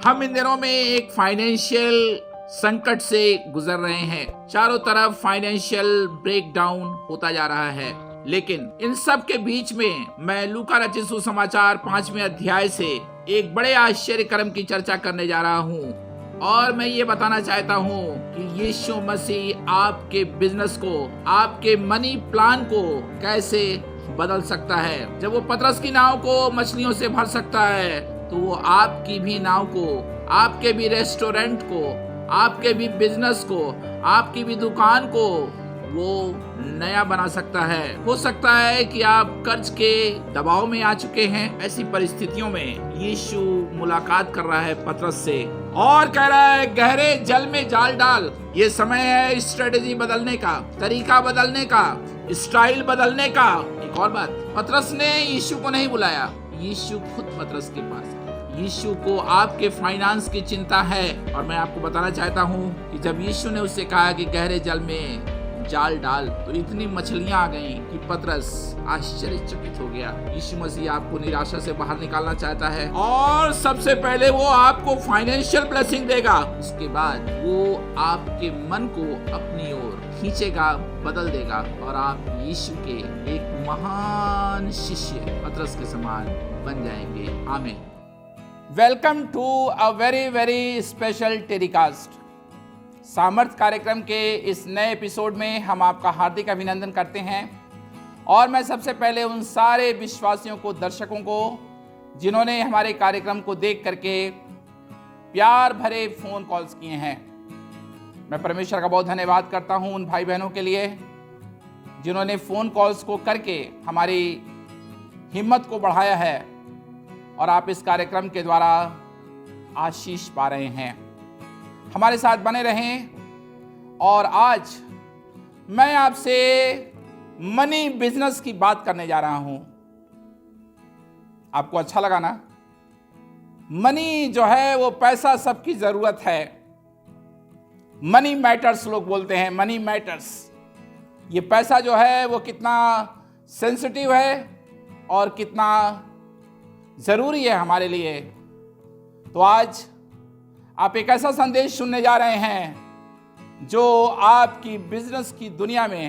हम इन दिनों में एक फाइनेंशियल संकट से गुजर रहे हैं। चारों तरफ फाइनेंशियल ब्रेकडाउन होता जा रहा है, लेकिन इन सब के बीच में मैं लूका रचित सुसमाचार 5वें अध्याय से एक बड़े आश्चर्य कर्म की चर्चा करने जा रहा हूँ। और मैं ये बताना चाहता हूँ कि यीशु मसीह आपके बिजनेस को, आपके मनी प्लान को कैसे बदल सकता है। जब वो पतरस की नाव को मछलियों से भर सकता है, तो वो आपकी भी नाव को, आपके भी रेस्टोरेंट को, आपके भी बिजनेस को, आपकी भी दुकान को वो नया बना सकता है। हो सकता है कि आप कर्ज के दबाव में आ चुके हैं। ऐसी परिस्थितियों में यीशु मुलाकात कर रहा है पतरस से और कह रहा है, गहरे जल में जाल डाल। ये समय है स्ट्रेटेजी बदलने का, तरीका बदलने का, स्टाइल बदलने का। एक और बात, पतरस ने यीशु को नहीं बुलाया, यीशु खुद पतरस के पास है। यीशु को आपके फाइनेंस की चिंता है। और मैं आपको बताना चाहता हूँ कि जब यीशु ने उससे कहा कि गहरे जल में जाल डाल, तो इतनी मछलियां आ गईं कि पतरस आश्चर्यचकित हो गया। यीशु मसीह आपको निराशा से बाहर निकालना चाहता है और सबसे पहले वो आपको फाइनेंशियल ब्लेसिंग देगा। उसके बाद वो आपके मन को अपनी ओर खींचेगा, बदल देगा और आप यीशु के एक महान शिष्य पतरस के समान बन जाएंगे। आमीन। Welcome to a very special telecast. Samarth कार्यक्रम के इस नए एपिसोड में हम आपका हार्दिक अभिनंदन करते हैं। और मैं सबसे पहले उन सारे विश्वासियों को, दर्शकों को, जिन्होंने हमारे कार्यक्रम को देख करके प्यार भरे फोन कॉल्स किए हैं, मैं परमेश्वर का बहुत धन्यवाद करता हूं उन भाई बहनों के लिए जिन्होंने फोन कॉल्स को करके हमारी हिम्मत को बढ़ाया है और आप इस कार्यक्रम के द्वारा आशीष पा रहे हैं। हमारे साथ बने रहें। और आज मैं आपसे मनी बिजनेस की बात करने जा रहा हूं। आपको अच्छा लगा ना? मनी जो है वो पैसा सबकी जरूरत है। मनी मैटर्स लोग बोलते हैं, मनी मैटर्स। ये पैसा जो है वो कितना सेंसिटिव है और कितना जरूरी है हमारे लिए। तो आज आप एक ऐसा संदेश सुनने जा रहे हैं जो आपकी बिजनेस की दुनिया में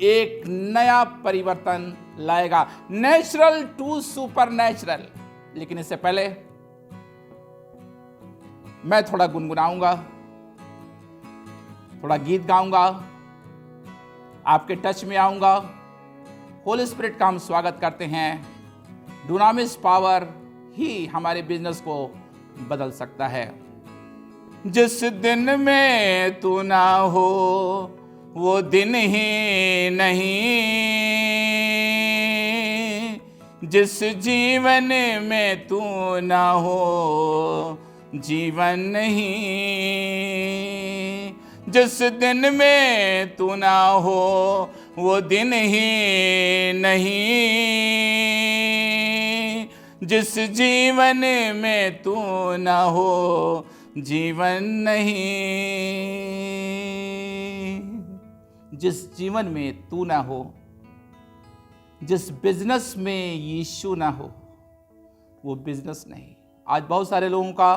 एक नया परिवर्तन लाएगा, नेचुरल टू सुपर नेचुरल। लेकिन इससे पहले मैं थोड़ा गुनगुनाऊंगा, थोड़ा गीत गाऊंगा, आपके टच में आऊंगा। होली स्पिरिट का हम स्वागत करते हैं। डुनामिस पावर ही हमारे बिजनेस को बदल सकता है। जिस दिन में तू ना हो वो दिन ही नहीं, जिस जीवन में तू ना हो जीवन नहीं, जिस दिन में तू ना हो वो दिन ही नहीं, जिस जीवन में तू ना हो जीवन नहीं, जिस जीवन में तू ना हो, जिस बिजनेस में यीशु ना हो वो बिजनेस नहीं। आज बहुत सारे लोगों का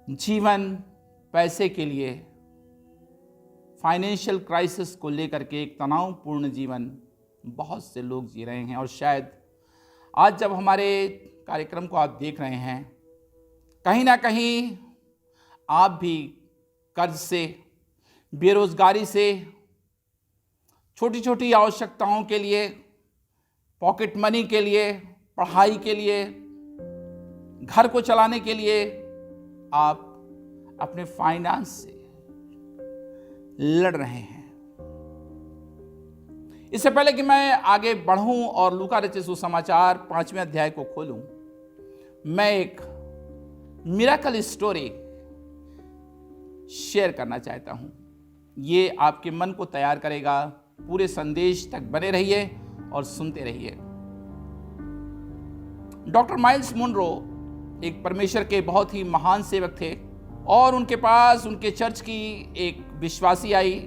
जीवन पैसे के लिए, फाइनेंशियल क्राइसिस को लेकर के एक तनावपूर्ण जीवन बहुत से लोग जी रहे हैं। और शायद आज जब हमारे कार्यक्रम को आप देख रहे हैं, कहीं ना कहीं आप भी कर्ज से, बेरोजगारी से, छोटी छोटी आवश्यकताओं के लिए, पॉकेट मनी के लिए, पढ़ाई के लिए, घर को चलाने के लिए आप अपने फाइनेंस से लड़ रहे हैं। इससे पहले कि मैं आगे बढ़ूं और लूका रचित सुसमाचार 5वें अध्याय को खोलूं, मैं एक मिरेकल स्टोरी शेयर करना चाहता हूं। ये आपके मन को तैयार करेगा। पूरे संदेश तक बने रहिए और सुनते रहिए। डॉक्टर माइल्स मुनरो एक परमेश्वर के बहुत ही महान सेवक थे और उनके पास उनके चर्च की एक विश्वासी आई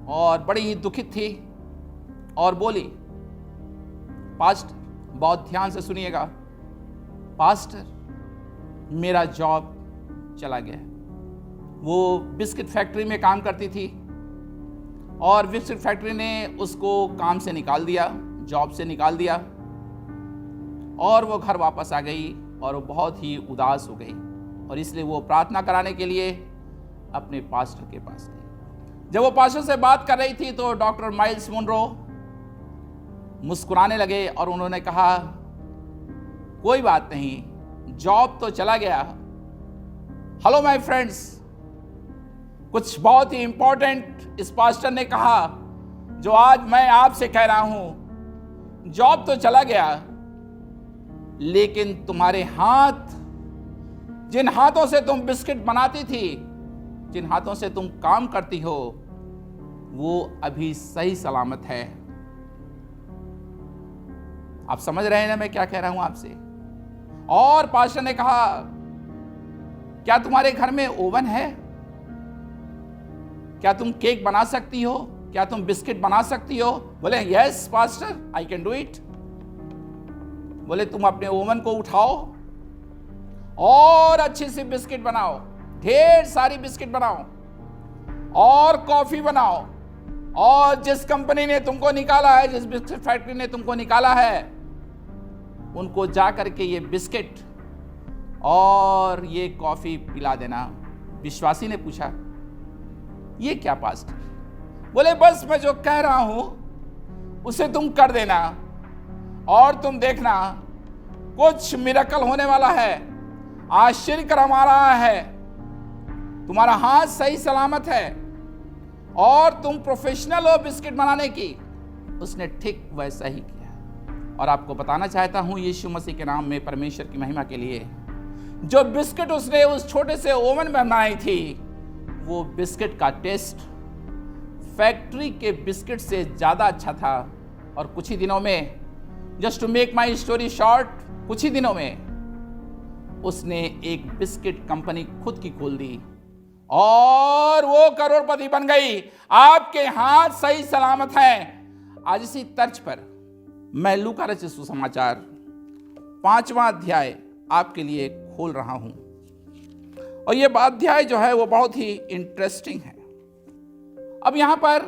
और बड़ी ही दुखित थी और बोली, पास्ट बहुत ध्यान से सुनिएगा, पास्टर, मेरा जॉब चला गया। वो बिस्किट फैक्ट्री में काम करती थी और बिस्किट फैक्ट्री ने उसको काम से निकाल दिया, जॉब से निकाल दिया, और वो घर वापस आ गई और वो बहुत ही उदास हो गई, और इसलिए वो प्रार्थना कराने के लिए अपने पास्टर के पास गई। जब वो पास्टर से बात कर रही थी तो डॉक्टर माइल्स मुनरो मुस्कुराने लगे और उन्होंने कहा, कोई बात नहीं, जॉब तो चला गया। हेलो माय फ्रेंड्स, कुछ बहुत ही इंपॉर्टेंट इस पास्टर ने कहा जो आज मैं आपसे कह रहा हूं। जॉब तो चला गया, लेकिन तुम्हारे हाथ, जिन हाथों से तुम बिस्किट बनाती थी, जिन हाथों से तुम काम करती हो, वो अभी सही सलामत है। आप समझ रहे हैं ना मैं क्या कह रहा हूं आपसे? और पास्टर ने कहा, क्या तुम्हारे घर में ओवन है? क्या तुम केक बना सकती हो? क्या तुम बिस्किट बना सकती हो? बोले, yes pastor, I can do it. बोले, तुम अपने ओवन को उठाओ और अच्छी सी बिस्किट बनाओ, ढेर सारी बिस्किट बनाओ और कॉफी बनाओ, और जिस कंपनी ने तुमको निकाला है, जिस बिस्किट फैक्ट्री ने तुमको निकाला है, उनको जा करके ये बिस्किट और ये कॉफी पिला देना। विश्वासी ने पूछा, ये क्या पास्टर? बोले, बस मैं जो कह रहा हूं उसे तुम कर देना और तुम देखना कुछ मिरेकल होने वाला है, आश्चर्य कर्म आ रहा है, तुम्हारा हाथ सही सलामत है और तुम प्रोफेशनल हो बिस्किट बनाने की। उसने ठीक वैसा ही किया। और आपको बताना चाहता हूं, यीशु मसीह के नाम में, परमेश्वर की महिमा के लिए, जो बिस्किट उसने उस छोटे से ओवन में बनाई थी, वो बिस्किट का टेस्ट फैक्ट्री के बिस्किट से ज्यादा अच्छा था। और कुछ ही दिनों में, just to make my story short, कुछ ही दिनों में उसने एक बिस्किट कंपनी खुद की खोल दी और वो करोड़पति बन गई। आपके हाथ सही सलामत हैं। आज इसी तर्ज पर मैं लूका रचित सुसमाचार 5वां अध्याय आपके लिए खोल रहा हूं, और ये अध्याय जो है वो बहुत ही इंटरेस्टिंग है। अब यहां पर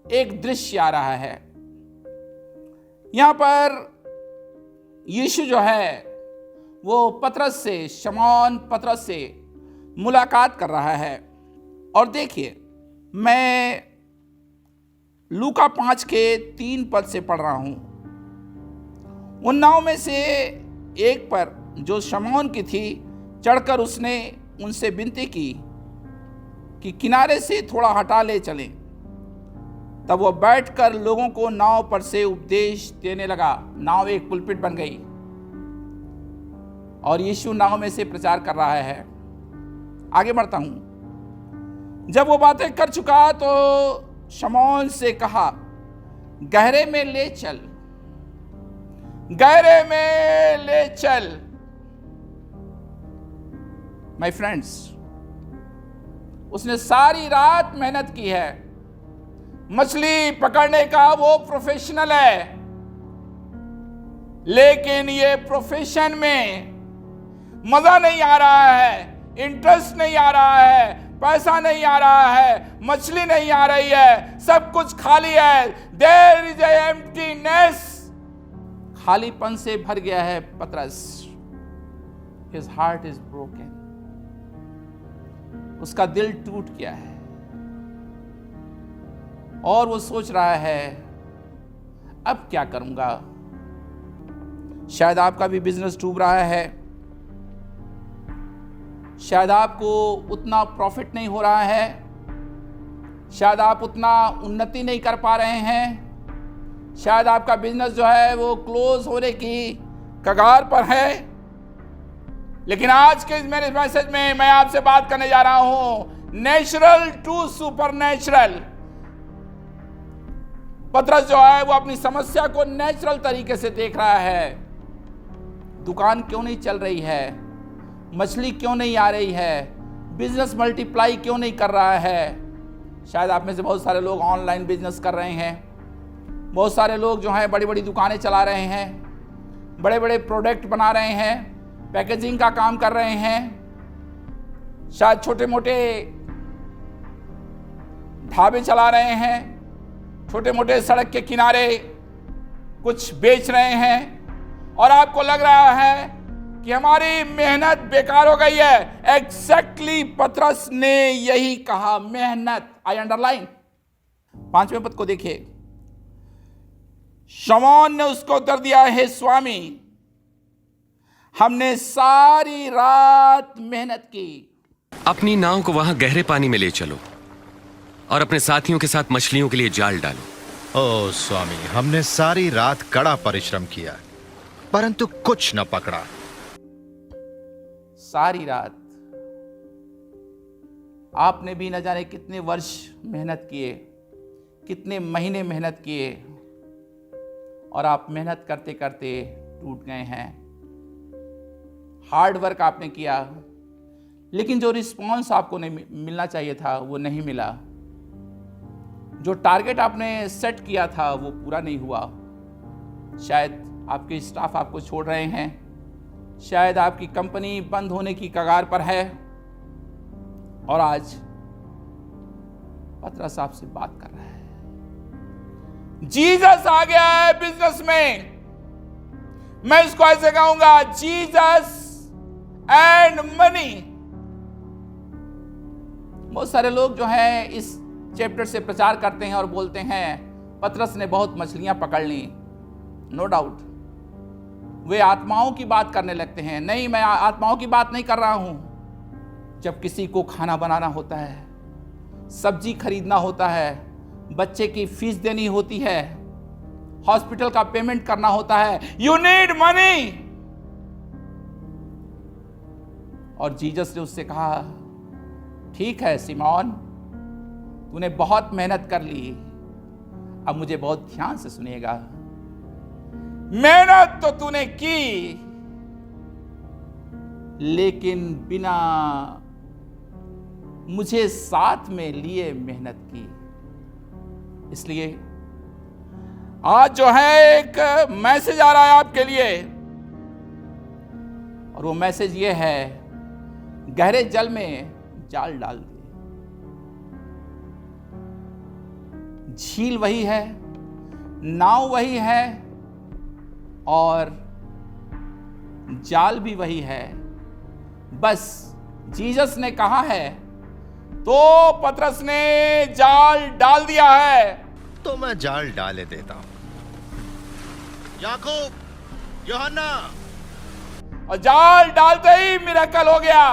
एक दृश्य आ रहा है। यहां पर यीशु जो है वो पतरस से, शमौन पतरस से मुलाकात कर रहा है। और देखिए, मैं लूका 5 के 3 पद से पढ़ रहा हूं। उन नाव में से एक पर जो शमौन की थी चढ़कर उसने उनसे विनती की कि किनारे से थोड़ा हटा ले चलें। तब वो बैठकर लोगों को नाव पर से उपदेश देने लगा। नाव एक पुलपिट बन गई और यीशु नाव में से प्रचार कर रहा है। आगे बढ़ता हूं। जब वो बातें कर चुका तो शमौन से कहा, गहरे में ले चल, गहरे में ले चल। माय फ्रेंड्स, उसने सारी रात मेहनत की है। मछली पकड़ने का वो प्रोफेशनल है, लेकिन ये प्रोफेशन में मजा नहीं आ रहा है, इंटरेस्ट नहीं आ रहा है, पैसा नहीं आ रहा है, मछली नहीं आ रही है, सब कुछ खाली है। There is a emptiness. खालीपन से भर गया है पतरस। His heart is broken. उसका दिल टूट गया है और वो सोच रहा है, अब क्या करूंगा। शायद आपका भी बिजनेस डूब रहा है, शायद आपको उतना प्रॉफिट नहीं हो रहा है, शायद आप उतना उन्नति नहीं कर पा रहे हैं, शायद आपका बिजनेस जो है वो क्लोज होने की कगार पर है। लेकिन आज के मेरे मैसेज में मैं आपसे बात करने जा रहा हूं, नेचुरल टू सुपर नेचुरल। पतरस जो है वो अपनी समस्या को नेचुरल तरीके से देख रहा है। दुकान क्यों नहीं चल रही है, मछली क्यों नहीं आ रही है, बिजनेस मल्टीप्लाई क्यों नहीं कर रहा है। शायद आप में से बहुत सारे लोग ऑनलाइन बिजनेस कर रहे हैं, बहुत सारे लोग जो हैं बड़ी बड़ी दुकानें चला रहे हैं, बड़े बड़े प्रोडक्ट बना रहे हैं, पैकेजिंग का काम कर रहे हैं, शायद छोटे मोटे ढाबे चला रहे हैं, छोटे मोटे सड़क के किनारे कुछ बेच रहे हैं और आपको लग रहा है कि हमारी मेहनत बेकार हो गई है। एग्जैक्टली पतरस ने यही कहा, मेहनत। आई अंडरलाइन 5वें पद को देखिए। शमौन ने उसको उत्तर दिया, हे स्वामी, हमने सारी रात मेहनत की। अपनी नाव को वहां गहरे पानी में ले चलो और अपने साथियों के साथ मछलियों के लिए जाल डालो। ओ स्वामी, हमने सारी रात कड़ा परिश्रम किया परंतु कुछ न पकड़ा। सारी रात आपने भी न जाने कितने वर्ष मेहनत किए, कितने महीने मेहनत किए और आप मेहनत करते करते टूट गए हैं। हार्ड वर्क आपने किया लेकिन जो रिस्पॉन्स आपको नहीं मिलना चाहिए था वो नहीं मिला। जो टारगेट आपने सेट किया था वो पूरा नहीं हुआ। शायद आपके स्टाफ आपको छोड़ रहे हैं, शायद आपकी कंपनी बंद होने की कगार पर है और आज पतरस आपसे बात कर रहा है। जीसस आ गया है बिजनेस में। मैं इसको ऐसे कहूंगा, जीसस एंड मनी। बहुत सारे लोग जो हैं इस चैप्टर से प्रचार करते हैं और बोलते हैं पतरस ने बहुत मछलियां पकड़ ली। नो डाउट वे आत्माओं की बात करने लगते हैं। नहीं, मैं आत्माओं की बात नहीं कर रहा हूं। जब किसी को खाना बनाना होता है, सब्जी खरीदना होता है, बच्चे की फीस देनी होती है, हॉस्पिटल का पेमेंट करना होता है, यू नीड मनी। और जीसस ने उससे कहा, ठीक है सिमोन, तूने बहुत मेहनत कर ली, अब मुझे बहुत ध्यान से सुनिएगा। मेहनत तो तूने की लेकिन बिना मुझे साथ में लिए मेहनत की। इसलिए आज जो है एक मैसेज आ रहा है आपके लिए और वो मैसेज ये है, गहरे जल में जाल डाल दे। झील वही है, नाव वही है और जाल भी वही है। बस जीसस ने कहा है तो पतरस ने जाल डाल दिया है। तो मैं जाल डाले देता हूं। याकूब, यूहन्ना। और जाल डालते ही मिरेकल हो गया।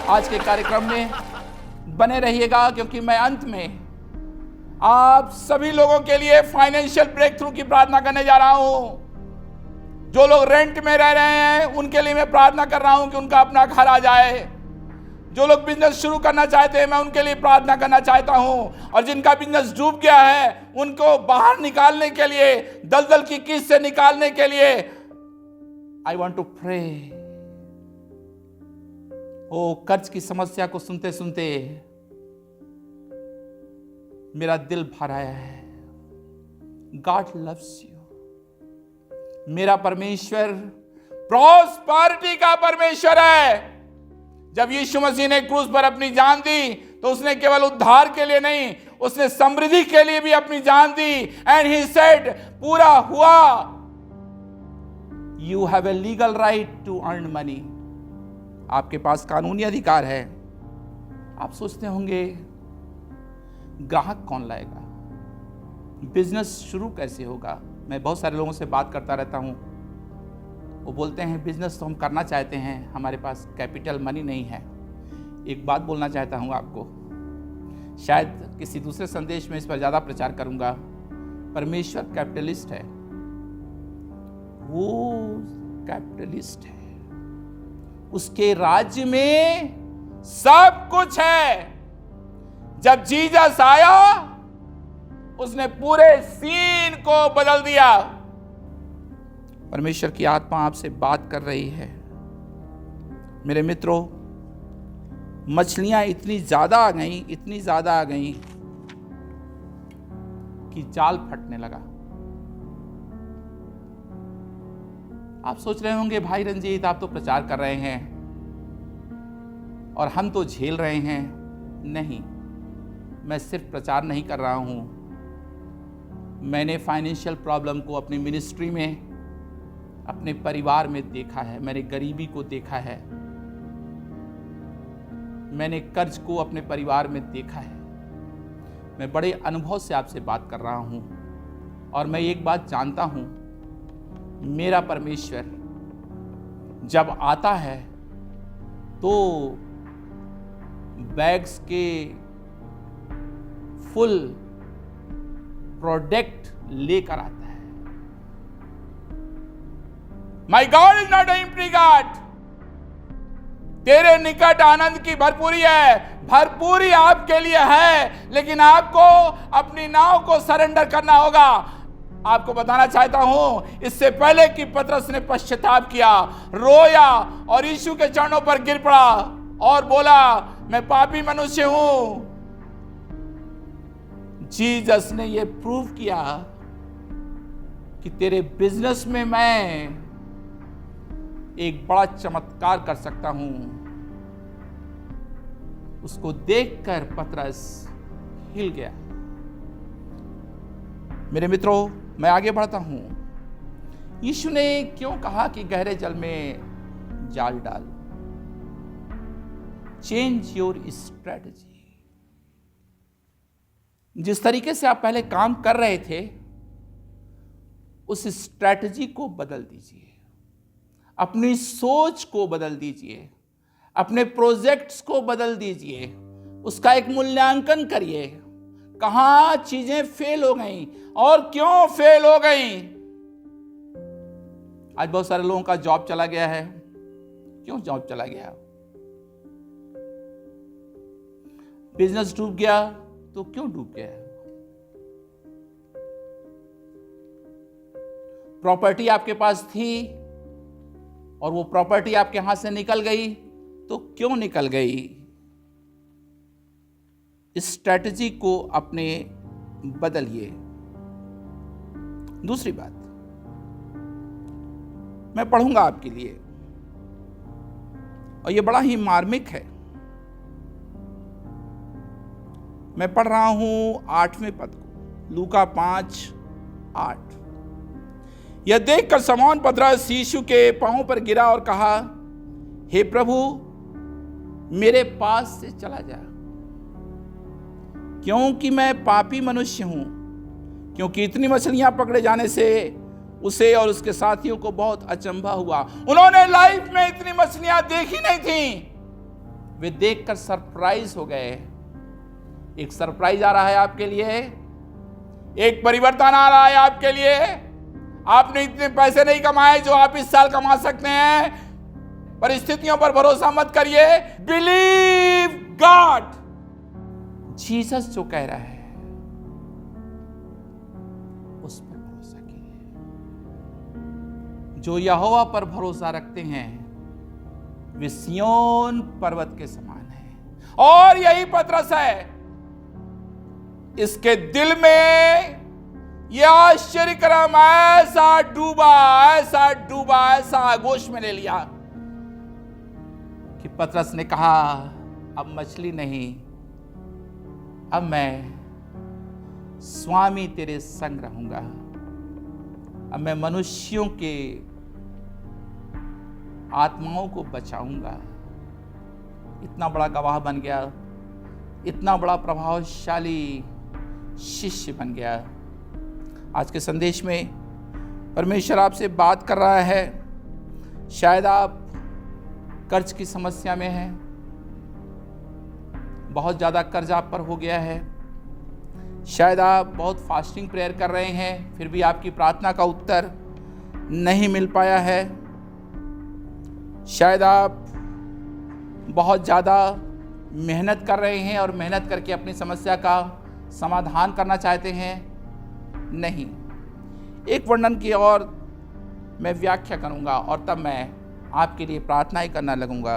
आज के कार्यक्रम में बने रहिएगा क्योंकि मैं अंत में आप सभी लोगों के लिए फाइनेंशियल ब्रेक थ्रू की प्रार्थना करने जा रहा हूं। जो लोग रेंट में रह रहे हैं उनके लिए मैं प्रार्थना कर रहा हूं कि उनका अपना घर आ जाए। जो लोग बिजनेस शुरू करना चाहते हैं मैं उनके लिए प्रार्थना करना चाहता हूं। और जिनका बिजनेस डूब गया है उनको बाहर निकालने के लिए, दलदल की कीच से निकालने के लिए आई वॉन्ट टू प्रे। ओ कर्ज की समस्या को सुनते सुनते मेरा दिल भर आया है। God loves you. मेरा परमेश्वर प्रॉस्पेरिटी का परमेश्वर है। जब यीशु मसीह ने क्रूस पर अपनी जान दी तो उसने केवल उद्धार के लिए नहीं, उसने समृद्धि के लिए भी अपनी जान दी। एंड ही सेड, पूरा हुआ। You have a legal right to earn money. आपके पास कानूनी अधिकार है। आप सोचते होंगे ग्राहक कौन लाएगा, बिजनेस शुरू कैसे होगा। मैं बहुत सारे लोगों से बात करता रहता हूं, वो बोलते हैं बिजनेस तो हम करना चाहते हैं, हमारे पास कैपिटल मनी नहीं है। एक बात बोलना चाहता हूं आपको, शायद किसी दूसरे संदेश में इस पर ज्यादा प्रचार करूंगा। परमेश्वर कैपिटलिस्ट है, वो कैपिटलिस्ट है। उसके राज्य में सब कुछ है। जब जीसस आया उसने पूरे सीन को बदल दिया। परमेश्वर की आत्मा आपसे बात कर रही है। मेरे मित्रों, मछलियां इतनी ज्यादा आ गई, इतनी ज्यादा आ गई कि जाल फटने लगा। आप सोच रहे होंगे, भाई रंजीत आप तो प्रचार कर रहे हैं और हम तो झेल रहे हैं। नहीं, मैं सिर्फ प्रचार नहीं कर रहा हूं, मैंने फाइनेंशियल प्रॉब्लम को अपनी मिनिस्ट्री में, अपने परिवार में देखा है। मैंने गरीबी को देखा है, मैंने कर्ज को अपने परिवार में देखा है। मैं बड़े अनुभव से आपसे बात कर रहा हूं और मैं एक बात जानता हूं, मेरा परमेश्वर जब आता है तो बैग्स के फुल प्रोडक्ट लेकर आता है। My God is not empty God. तेरे निकट आनंद की भरपूरी है, भरपूरी आपके लिए है, लेकिन आपको अपनी नाव को सरेंडर करना होगा। आपको बताना चाहता हूं, इससे पहले कि पतरस ने पश्चाताप किया, रोया और यीशु के चरणों पर गिर पड़ा और बोला, मैं पापी मनुष्य हूं। जीसस ने यह प्रूव किया कि तेरे बिजनेस में मैं एक बड़ा चमत्कार कर सकता हूं। उसको देखकर पतरस हिल गया। मेरे मित्रों, मैं आगे बढ़ता हूं। यीशु ने क्यों कहा कि गहरे जल में जाल डाल? Change your strategy. जिस तरीके से आप पहले काम कर रहे थे, उस स्ट्रेटजी को बदल दीजिए, अपनी सोच को बदल दीजिए, अपने प्रोजेक्ट्स को बदल दीजिए, उसका एक मूल्यांकन करिए। कहां चीजें फेल हो गई और क्यों फेल हो गई। आज बहुत सारे लोगों का जॉब चला गया है। क्यों जॉब चला गया? बिजनेस डूब गया तो क्यों डूब गया? प्रॉपर्टी आपके पास थी और वो प्रॉपर्टी आपके हाथ से निकल गई तो क्यों निकल गई? स्ट्रैटेजी को अपने बदलिए। दूसरी बात मैं पढ़ूंगा आपके लिए और यह बड़ा ही मार्मिक है। मैं पढ़ रहा हूं 8वें पद को, लूका 5:8। यह देखकर शमौन पतरस यीशु के पांवों पर गिरा और कहा, हे प्रभु, मेरे पास से चला जा, क्योंकि मैं पापी मनुष्य हूं। क्योंकि इतनी मछलियां पकड़े जाने से उसे और उसके साथियों को बहुत अचंभा हुआ। उन्होंने लाइफ में इतनी मछलियां देखी नहीं थी। वे देखकर सरप्राइज हो गए। एक सरप्राइज आ रहा है आपके लिए, एक परिवर्तन आ रहा है आपके लिए। आपने इतने पैसे नहीं कमाए जो आप इस साल कमा सकते हैं। परिस्थितियों पर भरोसा मत करिए, बिलीव गॉड। जीसस जो कह रहा है उस पर भरोसा कीजिए। जो यहोवा पर भरोसा रखते हैं वे सिय्योन पर्वत के समान हैं। और यही पतरस है, इसके दिल में यह आश्चर्यक्रम ऐसा डूबा, ऐसा आगोश में ले लिया कि पतरस ने कहा, अब मछली नहीं, अब मैं स्वामी तेरे संग रहूंगा। अब मैं मनुष्यों के आत्माओं को बचाऊंगा। इतना बड़ा गवाह बन गया, इतना बड़ा प्रभावशाली शिष्य बन गया। आज के संदेश में परमेश्वर आपसे बात कर रहा है। शायद आप कर्ज की समस्या में हैं, बहुत ज़्यादा कर्ज आप पर हो गया है। शायद आप बहुत फास्टिंग प्रेयर कर रहे हैं, फिर भी आपकी प्रार्थना का उत्तर नहीं मिल पाया है। शायद आप बहुत ज़्यादा मेहनत कर रहे हैं और मेहनत करके अपनी समस्या का समाधान करना चाहते हैं, नहीं। एक वर्णन की और मैं व्याख्या करूंगा और तब मैं आपके लिए प्रार्थनाएं करना लगूंगा।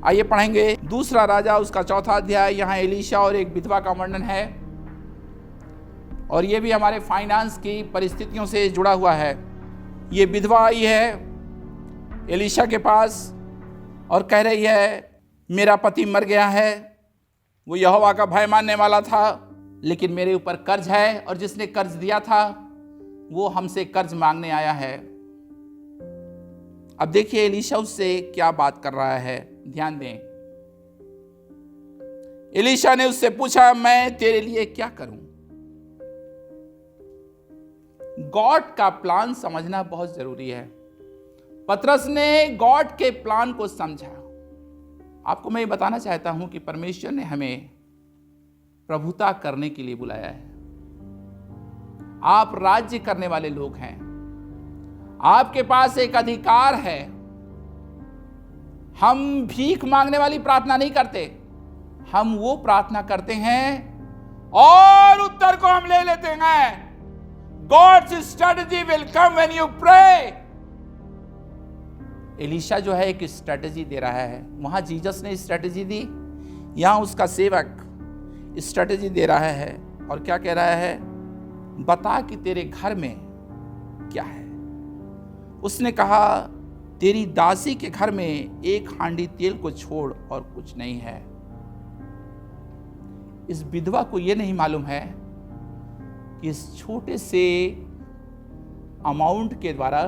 आइए पढ़ेंगे 2 राजा उसका 4था अध्याय। यहाँ एलीशा और एक विधवा का वर्णन है। और ये भी हमारे फाइनेंस की परिस्थितियों से जुड़ा हुआ है। ये विधवा आई है एलीशा के पास और कह रही है मेरा पति मर गया है, वो यहोवा का भय मानने वाला था, लेकिन मेरे ऊपर कर्ज है और जिसने कर्ज दिया था वो हमसे कर्ज मांगने आया है। अब देखिए एलीशा उससे क्या बात कर रहा है, ध्यान दें। एलीशा ने उससे पूछा मैं तेरे लिए क्या करूं। गॉड का प्लान समझना बहुत जरूरी है। पतरस ने गॉड के प्लान को समझा। आपको मैं ये बताना चाहता हूं कि परमेश्वर ने हमें प्रभुता करने के लिए बुलाया है। आप राज्य करने वाले लोग हैं, आपके पास एक अधिकार है। हम भीख मांगने वाली प्रार्थना नहीं करते, हम वो प्रार्थना करते हैं और उत्तर को हम ले लेते हैं। God's strategy will come when you pray. Elisha जो है एक स्ट्रेटेजी दे रहा है। वहां जीसस ने स्ट्रेटेजी दी, यहां उसका सेवक स्ट्रेटेजी दे रहा है और क्या कह रहा है, बता कि तेरे घर में क्या है। उसने कहा तेरी दासी के घर में एक हांडी तेल को छोड़ और कुछ नहीं है। इस विधवा को यह नहीं मालूम है कि इस छोटे से अमाउंट के द्वारा,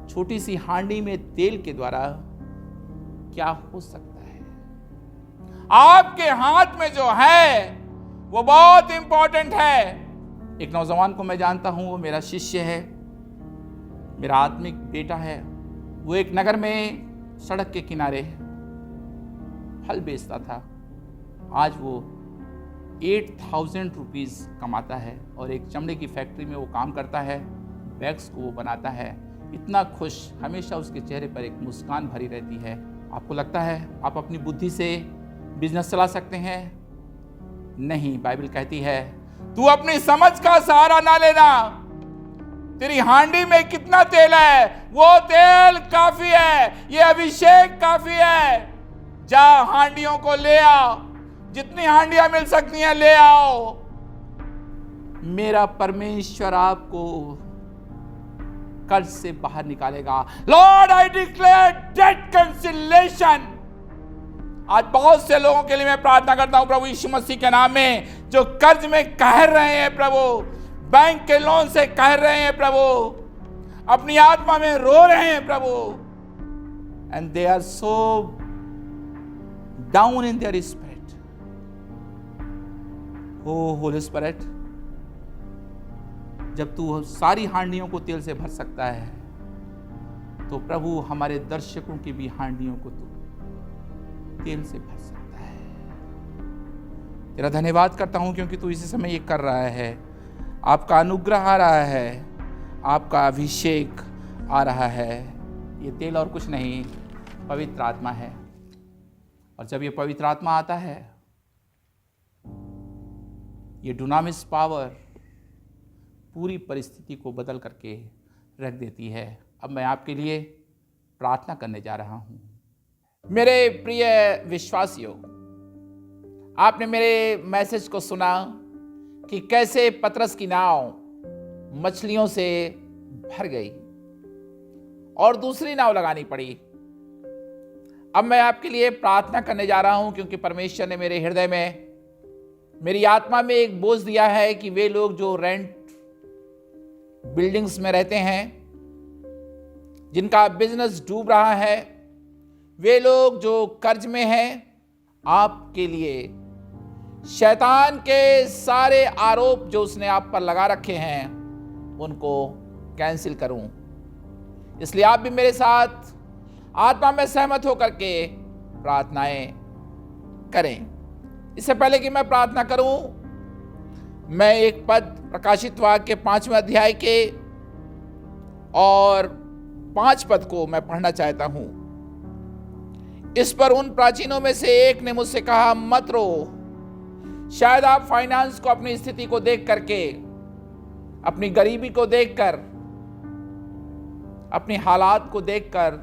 छोटी सी हांडी में तेल के द्वारा क्या हो सकता है। आपके हाथ में जो है वो बहुत इंपॉर्टेंट है। एक नौजवान को मैं जानता हूं, वो मेरा शिष्य है, मेरा आत्मिक बेटा है। वो एक नगर में सड़क के किनारे फल बेचता था। आज वो 8,000 रुपीज कमाता है और एक चमड़े की फैक्ट्री में वो काम करता है, बैग्स को वो बनाता है। इतना खुश, हमेशा उसके चेहरे पर एक मुस्कान भरी रहती है। आपको लगता है आप अपनी बुद्धि से बिजनेस चला सकते हैं? नहीं, बाइबल कहती है तू अपनी समझ का सहारा ना लेना। तेरी हांडी में कितना तेल है, वो तेल काफी है, ये अभिषेक काफी है। जा हांडियों को ले आओ, जितनी हांडियां मिल सकती हैं ले आओ। मेरा परमेश्वर आपको कर्ज से बाहर निकालेगा। Lord I declare debt cancellation. आज बहुत से लोगों के लिए मैं प्रार्थना करता हूं प्रभु यीशु मसीह के नाम में, जो कर्ज में कह रहे हैं प्रभु, बैंक के लोन से कह रहे हैं प्रभु, अपनी आत्मा में रो रहे हैं प्रभु, and they are so down in their spirit. Oh Holy Spirit, जब तू सारी हांडियों को तेल से भर सकता है तो प्रभु हमारे दर्शकों की भी हांडियों को तू तेल से भर सकता है। तेरा धन्यवाद करता हूं क्योंकि तू इसी समय ये कर रहा है। आपका अनुग्रह आ रहा है, आपका अभिषेक आ रहा है। ये तेल और कुछ नहीं, पवित्र आत्मा है। और जब ये पवित्र आत्मा आता है, ये डुनामिस पावर पूरी परिस्थिति को बदल करके रख देती है। अब मैं आपके लिए प्रार्थना करने जा रहा हूं। मेरे प्रिय विश्वासियों, आपने मेरे मैसेज को सुना कि कैसे पतरस की नाव मछलियों से भर गई और दूसरी नाव लगानी पड़ी। अब मैं आपके लिए प्रार्थना करने जा रहा हूं क्योंकि परमेश्वर ने मेरे हृदय में, मेरी आत्मा में एक बोझ दिया है कि वे लोग जो रेंट बिल्डिंग्स में रहते हैं, जिनका बिजनेस डूब रहा है, वे लोग जो कर्ज में हैं, आपके लिए शैतान के सारे आरोप जो उसने आप पर लगा रखे हैं उनको कैंसिल करूं। इसलिए आप भी मेरे साथ आत्मा में सहमत होकर के प्रार्थनाएं करें। इससे पहले कि मैं प्रार्थना करूं, मैं एक पद प्रकाशित वाक्य 5वें अध्याय के और 5 पद को मैं पढ़ना चाहता हूं। इस पर उन प्राचीनों में से एक ने मुझसे कहा, मत रो। शायद आप फाइनेंस को, अपनी स्थिति को देख करके, अपनी गरीबी को देखकर, अपनी हालात को देखकर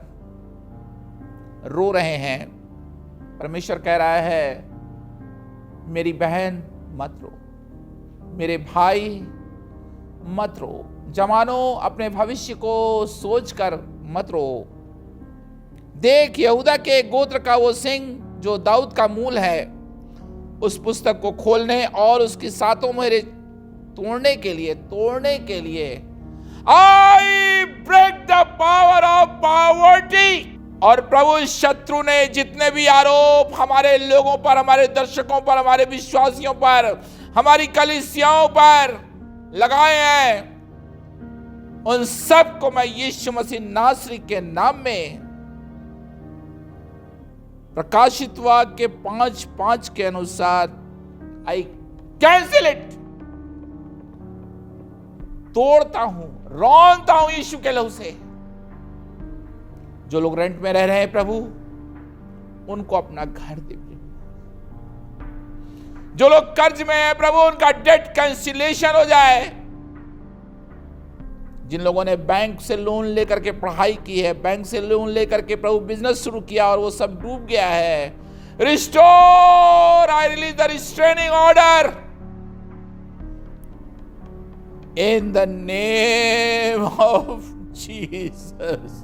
रो रहे हैं। परमेश्वर कह रहा है, मेरी बहन मत रो, मेरे भाई मत रो, जवानों अपने भविष्य को सोचकर मत रो। देख, यहूदा के गोत्र का वो सिंह जो दाऊद का मूल है, उस पुस्तक को खोलने और उसकी सातों मोहरें तोड़ने के लिए I break the power of poverty. और प्रभु, शत्रु ने जितने भी आरोप हमारे लोगों पर, हमारे दर्शकों पर, हमारे विश्वासियों पर, हमारी कलीसियाओं पर लगाए हैं, उन सब को मैं यीशु मसीह नासरी के नाम में प्रकाशित वाक्य 5:5 के अनुसार आई कैंसिल इट, तोड़ता हूं, रौंदता हूं यीशु के लहू से। जो लोग रेंट में रह रहे हैं प्रभु, उनको अपना घर दे। जो लोग कर्ज में हैं प्रभु, उनका डेट कैंसिलेशन हो जाए। जिन लोगों ने बैंक से लोन लेकर के पढ़ाई की है, बैंक से लोन लेकर के प्रभु बिजनेस शुरू किया और वो सब डूब गया है, restore, I release the restraining order in the name of Jesus.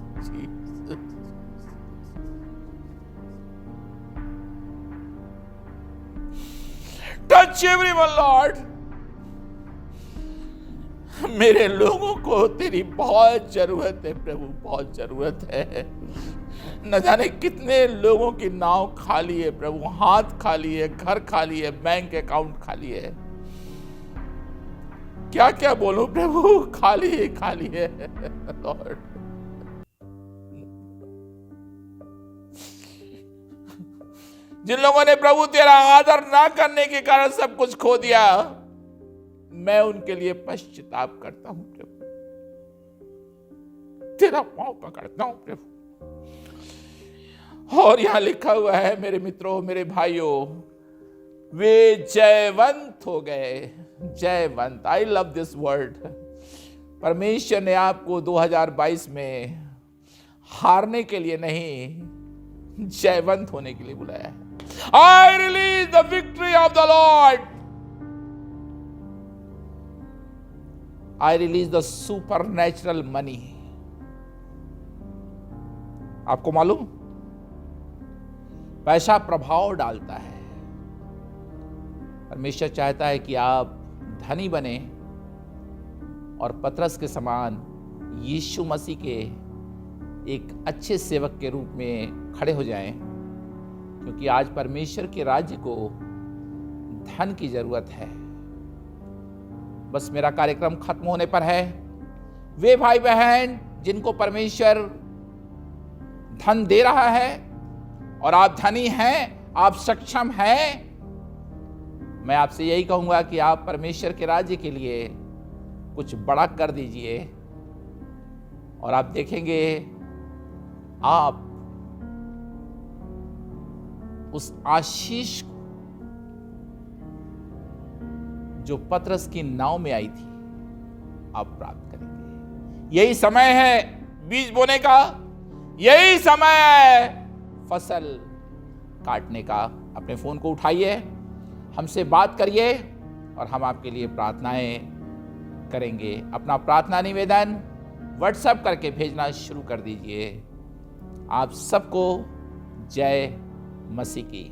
Touch everyone Lord. मेरे लोगों को तेरी बहुत जरूरत है प्रभु, बहुत जरूरत है। न जाने कितने लोगों की नाव खाली है प्रभु, हाथ खाली है, घर खाली है, बैंक अकाउंट खाली है। क्या क्या बोलूं प्रभु, खाली है लॉर्ड। जिन लोगों ने प्रभु तेरा आदर ना करने के कारण सब कुछ खो दिया, मैं उनके लिए पश्चाताप करता हूं प्रभु, तेरा पांव पकड़ता हूं प्रभु। और यहां लिखा हुआ है मेरे मित्रों, मेरे भाइयों, वे जयवंत हो गए, जयवंत। I love this word. परमेश्वर ने आपको 2022 में हारने के लिए नहीं, जयवंत होने के लिए बुलाया है। I release the victory of the Lord. I release the supernatural money. आपको मालूम, पैसा प्रभाव डालता है। परमेश्वर चाहता है कि आप धनी बने और पतरस के समान यीशु मसीह के एक अच्छे सेवक के रूप में खड़े हो जाएं, क्योंकि आज परमेश्वर के राज्य को धन की जरूरत है। बस मेरा कार्यक्रम खत्म होने पर है। वे भाई बहन जिनको परमेश्वर धन दे रहा है और आप धनी हैं, आप सक्षम हैं, मैं आपसे यही कहूंगा कि आप परमेश्वर के राज्य के लिए कुछ बड़ा कर दीजिए और आप देखेंगे, आप उस आशीष को जो पतरस की नाव में आई थी, आप प्राप्त करेंगे। यही समय है बीज बोने का, यही समय है फसल काटने का। अपने फोन को उठाइए, हमसे बात करिए और हम आपके लिए प्रार्थनाएं करेंगे। अपना प्रार्थना निवेदन व्हाट्सएप करके भेजना शुरू कर दीजिए। आप सबको जय मसीह की।